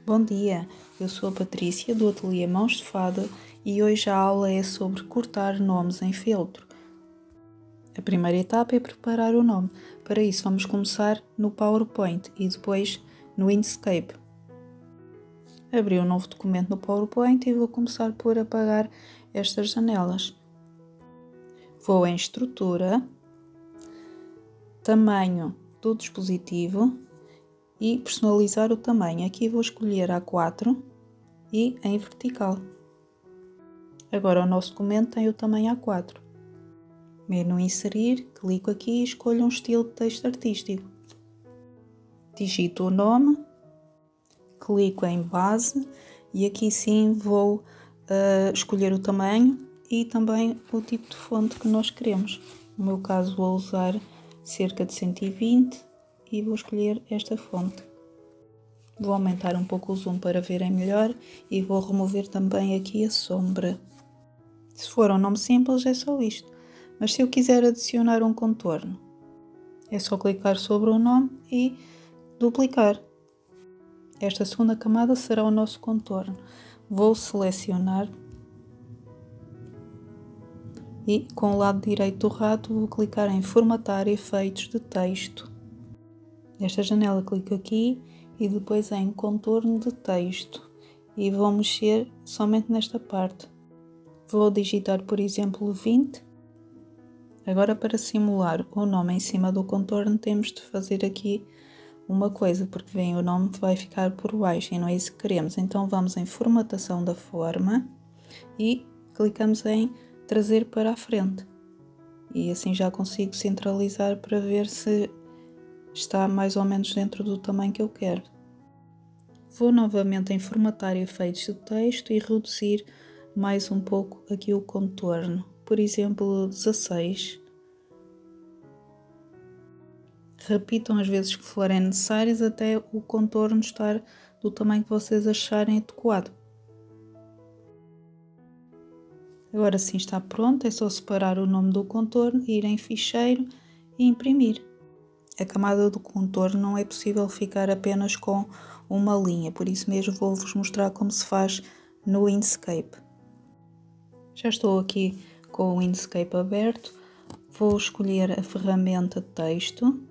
Bom dia, eu sou a Patrícia do Ateliê Mãos de Fada e hoje a aula é sobre cortar nomes em feltro. A primeira etapa é preparar o nome. Para isso vamos começar no PowerPoint e depois no Inkscape. Abri um novo documento no PowerPoint e vou começar por apagar estas janelas. Vou em Estrutura, Tamanho do dispositivo e personalizar o tamanho. Aqui vou escolher A4 e em vertical. Agora o nosso documento tem o tamanho A4. Menu Inserir, clico aqui e escolho um estilo de texto artístico. Digito o nome, clico em Base e aqui sim vou escolher o tamanho e também o tipo de fonte que nós queremos. No meu caso vou usar cerca de 120 e vou escolher esta fonte. Vou aumentar um pouco o zoom para verem melhor e vou remover também aqui a sombra. Se for um nome simples é só isto, mas se eu quiser adicionar um contorno, é só clicar sobre o nome e duplicar. Esta segunda camada será o nosso contorno. Vou selecionar e com o lado direito do rato vou clicar em Formatar efeitos de texto. Nesta janela clico aqui e depois em Contorno de texto e vou mexer somente nesta parte. Vou digitar, por exemplo, 20. Agora, para simular o nome em cima do contorno, temos de fazer aqui uma coisa, porque vem o nome vai ficar por baixo e não é isso que queremos. Então vamos em Formatação da forma e clicamos em Trazer para a frente. E assim já consigo centralizar para ver se está mais ou menos dentro do tamanho que eu quero. Vou novamente em Formatar efeitos de texto e reduzir mais um pouco aqui o contorno. Por exemplo, 16. Repitam as vezes que forem necessárias até o contorno estar do tamanho que vocês acharem adequado. Agora sim está pronto, é só separar o nome do contorno, ir em Ficheiro e imprimir. A camada do contorno não é possível ficar apenas com uma linha, por isso mesmo vou-vos mostrar como se faz no Inkscape. Já estou aqui com o Inkscape aberto, vou escolher a ferramenta Texto,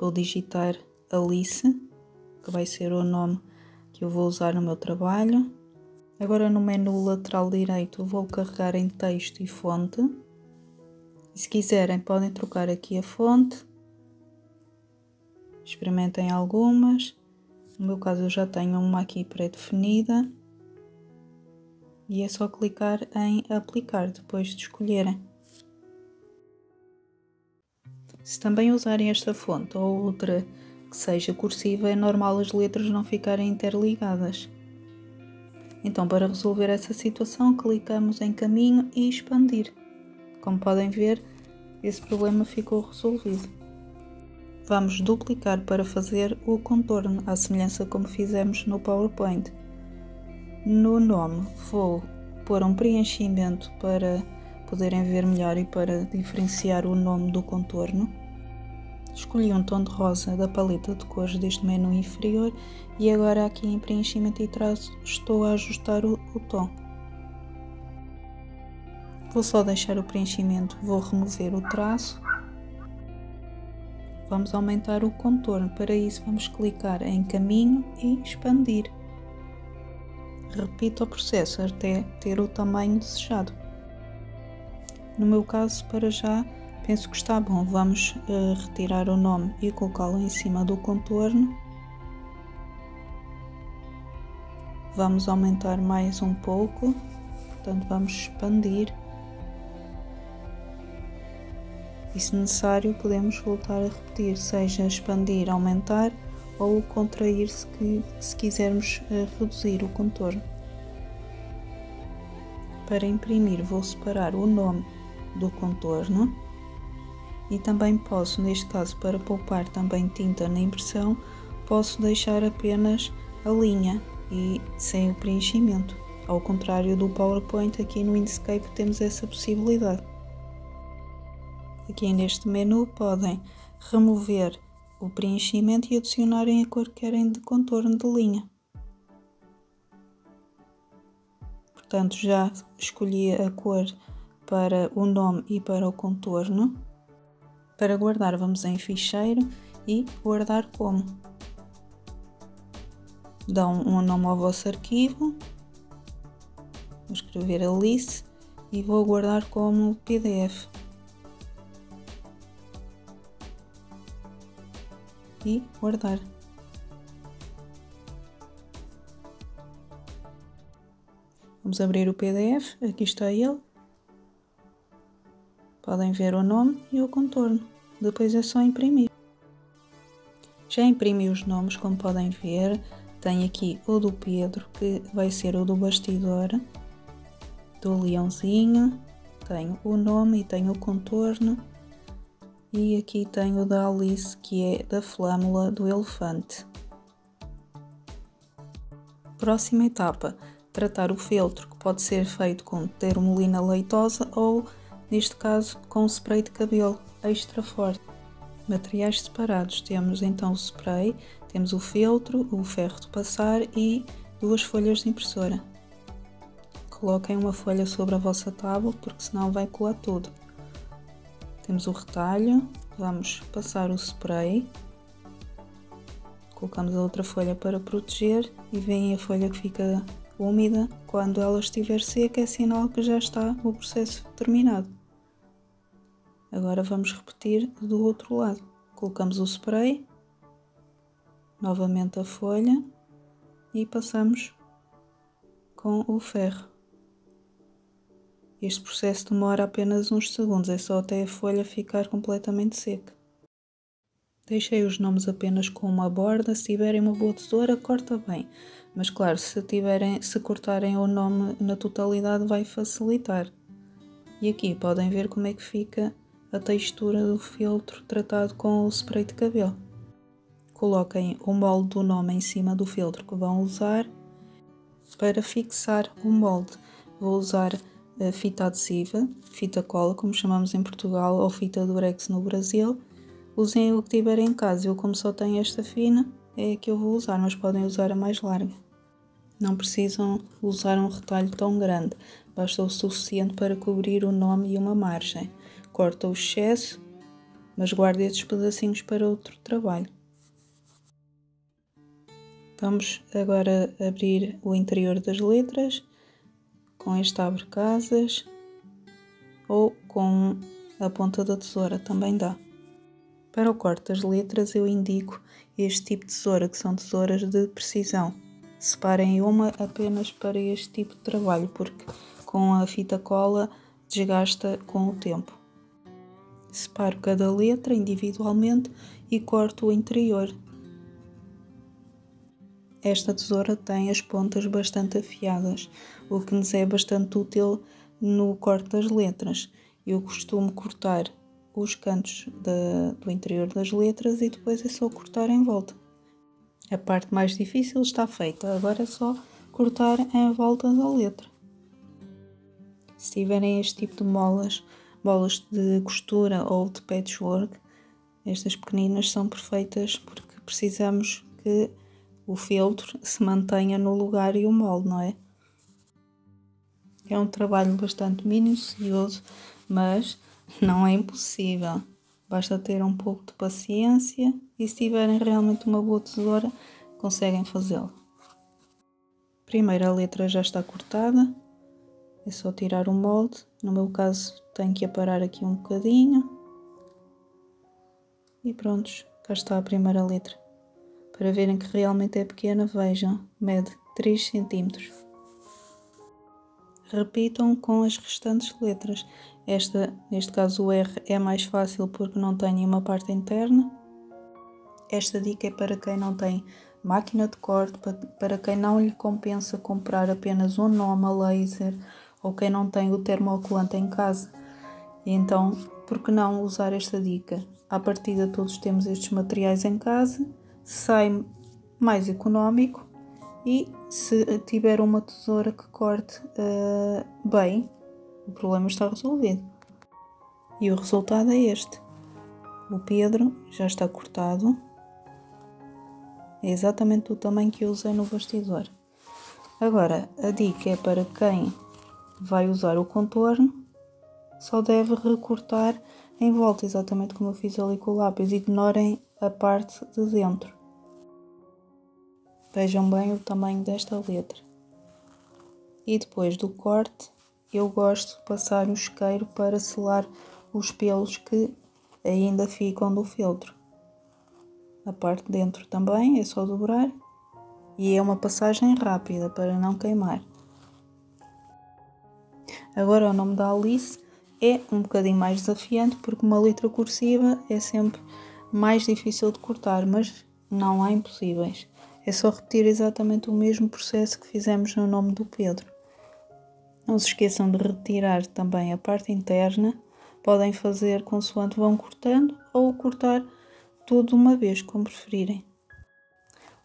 vou digitar Alice, que vai ser o nome que eu vou usar no meu trabalho. Agora no menu lateral direito vou carregar em Texto e Fonte. E se quiserem podem trocar aqui a fonte. Experimentem algumas. No meu caso eu já tenho uma aqui pré-definida. E é só clicar em Aplicar depois de escolherem. Se também usarem esta fonte ou outra que seja cursiva, é normal as letras não ficarem interligadas. Então, para resolver essa situação, clicamos em Caminho e Expandir. Como podem ver, esse problema ficou resolvido. Vamos duplicar para fazer o contorno, à semelhança como fizemos no PowerPoint. No nome, vou pôr um preenchimento para poderem ver melhor e para diferenciar o nome do contorno. Escolhi um tom de rosa da paleta de cores deste menu inferior e agora aqui em preenchimento e traço estou a ajustar o tom. Vou só deixar o preenchimento, vou remover o traço. Vamos aumentar o contorno, para isso vamos clicar em Caminho e Expandir. Repito o processo até ter o tamanho desejado. No meu caso, para já, penso que está bom. Vamos retirar o nome e colocá-lo em cima do contorno. Vamos aumentar mais um pouco, portanto vamos expandir. E se necessário podemos voltar a repetir, seja expandir, aumentar ou contrair se quisermos reduzir o contorno. Para imprimir vou separar o nome do contorno e também posso, neste caso para poupar também tinta na impressão, posso deixar apenas a linha e sem o preenchimento. Ao contrário do PowerPoint, aqui no Inkscape temos essa possibilidade. Aqui neste menu podem remover o preenchimento e adicionarem a cor que querem de contorno de linha. Portanto, já escolhi a cor para o nome e para o contorno. Para guardar, vamos em ficheiro e guardar como. Dão um nome ao vosso arquivo. Vou escrever Alice e vou guardar como PDF. E guardar. Vamos abrir o PDF, aqui está ele. Podem ver o nome e o contorno, depois é só imprimir. Já imprimi os nomes, como podem ver, tenho aqui o do Pedro, que vai ser o do bastidor, do leãozinho, tenho o nome e tenho o contorno, e aqui tenho o da Alice, que é da flâmula do elefante. Próxima etapa, tratar o feltro, que pode ser feito com termolina leitosa ou, neste caso, com spray de cabelo extra forte. Materiais separados, temos então o spray, temos o feltro, o ferro de passar e 2 folhas de impressora. Coloquem uma folha sobre a vossa tábua, porque senão vai colar tudo. Temos o retalho, vamos passar o spray, colocamos a outra folha para proteger e veem a folha que fica úmida. Quando ela estiver seca é sinal que já está o processo terminado. Agora vamos repetir do outro lado. Colocamos o spray, novamente a folha e passamos com o ferro. Este processo demora apenas uns segundos, é só até a folha ficar completamente seca. Deixei os nomes apenas com uma borda, se tiverem uma boa tesoura corta bem, mas claro, se cortarem o nome na totalidade vai facilitar. E aqui podem ver como é que fica a textura do feltro tratado com o spray de cabelo. Coloquem o molde do nome em cima do feltro que vão usar. Para fixar o molde vou usar fita adesiva, fita cola, como chamamos em Portugal, ou fita durex no Brasil. Usem o que tiverem em casa, eu como só tenho esta fina, é a que eu vou usar, mas podem usar a mais larga. Não precisam usar um retalho tão grande, basta o suficiente para cobrir o nome e uma margem. Corta o excesso, mas guarde estes pedacinhos para outro trabalho. Vamos agora abrir o interior das letras com este abre-casas ou com a ponta da tesoura, também dá. Para o corte das letras eu indico este tipo de tesoura, que são tesouras de precisão. Separem uma apenas para este tipo de trabalho, porque com a fita cola desgasta com o tempo. Separo cada letra individualmente e corto o interior. Esta tesoura tem as pontas bastante afiadas, o que nos é bastante útil no corte das letras. Eu costumo cortar os cantos do interior das letras e depois é só cortar em volta. A parte mais difícil está feita, agora é só cortar em volta da letra. Se tiverem este tipo de bolas de costura ou de patchwork, estas pequeninas são perfeitas porque precisamos que o feltro se mantenha no lugar e o molde, não é? É um trabalho bastante minucioso, mas não é impossível. Basta ter um pouco de paciência e se tiverem realmente uma boa tesoura, conseguem fazê-lo. Primeiro a letra já está cortada, é só tirar o molde. No meu caso tenho que aparar aqui um bocadinho. E prontos, cá está a primeira letra. Para verem que realmente é pequena, vejam, mede 3 cm. Repitam com as restantes letras. Esta, neste caso o R, é mais fácil porque não tem nenhuma parte interna. Esta dica é para quem não tem máquina de corte, para quem não lhe compensa comprar apenas um nome a laser ou quem não tem o termocolante em casa. E então, por que não usar esta dica? À partida todos temos estes materiais em casa, sai mais económico e se tiver uma tesoura que corte bem, o problema está resolvido. E o resultado é este. O Pedro já está cortado. É exatamente o tamanho que eu usei no bastidor. Agora, a dica é para quem vai usar o contorno, só deve recortar em volta, exatamente como eu fiz ali com o lápis. Ignorem a parte de dentro. Vejam bem o tamanho desta letra. E depois do corte, eu gosto de passar o isqueiro para selar os pelos que ainda ficam do feltro. A parte de dentro também é só dobrar e é uma passagem rápida para não queimar. Agora o nome da Alice é um bocadinho mais desafiante porque uma letra cursiva é sempre mais difícil de cortar, mas não há impossíveis. É só repetir exatamente o mesmo processo que fizemos no nome do Pedro. Não se esqueçam de retirar também a parte interna. Podem fazer consoante vão cortando ou cortar tudo de uma vez, como preferirem.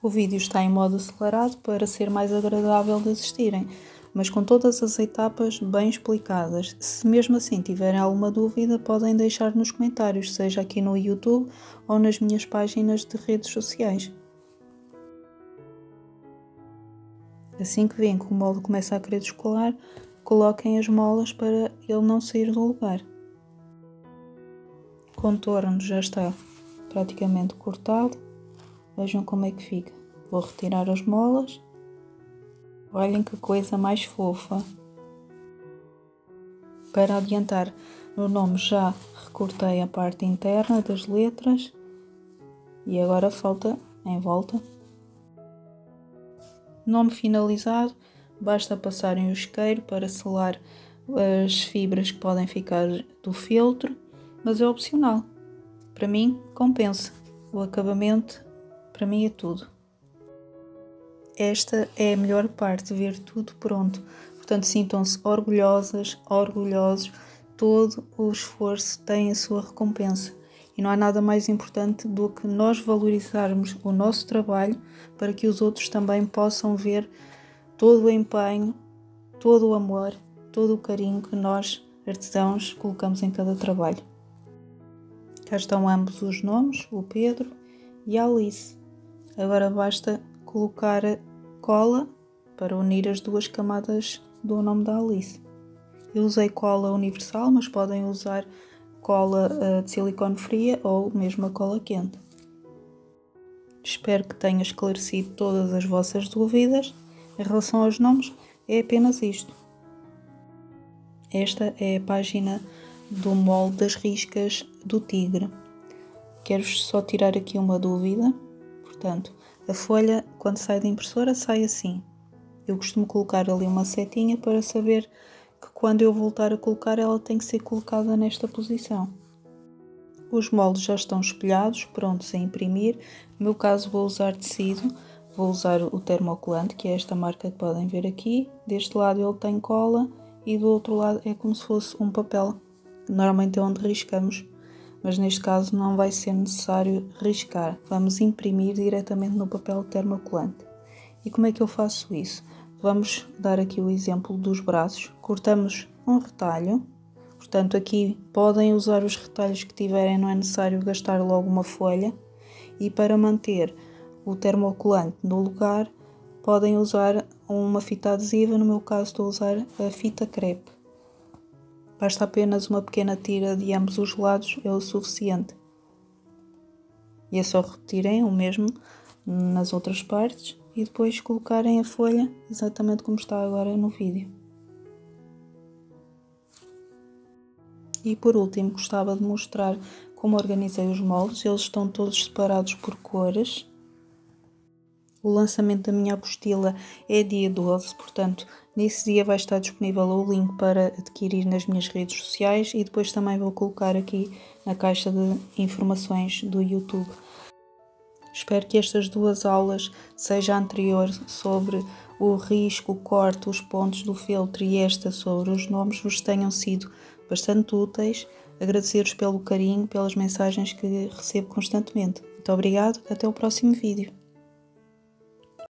O vídeo está em modo acelerado para ser mais agradável de assistirem, mas com todas as etapas bem explicadas. Se mesmo assim tiverem alguma dúvida, podem deixar nos comentários, seja aqui no YouTube ou nas minhas páginas de redes sociais. Assim que veem que o molde começa a querer descolar, coloquem as molas para ele não sair do lugar. O contorno já está praticamente cortado. Vejam como é que fica. Vou retirar as molas. Olhem que coisa mais fofa. Para adiantar no nome já recortei a parte interna das letras. E agora falta em volta. Nome finalizado. Basta passarem o isqueiro para selar as fibras que podem ficar do feltro, mas é opcional. Para mim, compensa. O acabamento, para mim, é tudo. Esta é a melhor parte, ver tudo pronto. Portanto, sintam-se orgulhosas, orgulhosos. Todo o esforço tem a sua recompensa. E não há nada mais importante do que nós valorizarmos o nosso trabalho para que os outros também possam ver todo o empenho, todo o amor, todo o carinho que nós, artesãos, colocamos em cada trabalho. Cá estão ambos os nomes, o Pedro e a Alice. Agora basta colocar cola para unir as duas camadas do nome da Alice. Eu usei cola universal, mas podem usar cola de silicone fria ou mesmo a cola quente. Espero que tenha esclarecido todas as vossas dúvidas. Em relação aos nomes, é apenas isto. Esta é a página do molde das riscas do tigre. Quero-vos só tirar aqui uma dúvida. Portanto, a folha, quando sai da impressora, sai assim. Eu costumo colocar ali uma setinha para saber que quando eu voltar a colocar, ela tem que ser colocada nesta posição. Os moldes já estão espelhados, prontos a imprimir. No meu caso, vou usar tecido. Vou usar o termocolante, que é esta marca que podem ver aqui. Deste lado ele tem cola e do outro lado é como se fosse um papel. Normalmente é onde riscamos, mas neste caso não vai ser necessário riscar. Vamos imprimir diretamente no papel termocolante. E como é que eu faço isso? Vamos dar aqui o exemplo dos braços. Cortamos um retalho. Portanto, aqui podem usar os retalhos que tiverem, não é necessário gastar logo uma folha. E para manter o termocolante no lugar, podem usar uma fita adesiva. No meu caso, estou a usar a fita crepe. Basta apenas uma pequena tira de ambos os lados, é o suficiente. E é só repetirem o mesmo nas outras partes e depois colocarem a folha exatamente como está agora no vídeo. E por último, gostava de mostrar como organizei os moldes. Eles estão todos separados por cores. O lançamento da minha apostila é dia 12, portanto, nesse dia vai estar disponível o link para adquirir nas minhas redes sociais e depois também vou colocar aqui na caixa de informações do YouTube. Espero que estas duas aulas, seja a anterior sobre o risco, o corte, os pontos do feltro e esta sobre os nomes, vos tenham sido bastante úteis. Agradecer-vos pelo carinho, pelas mensagens que recebo constantemente. Muito obrigado, até o próximo vídeo.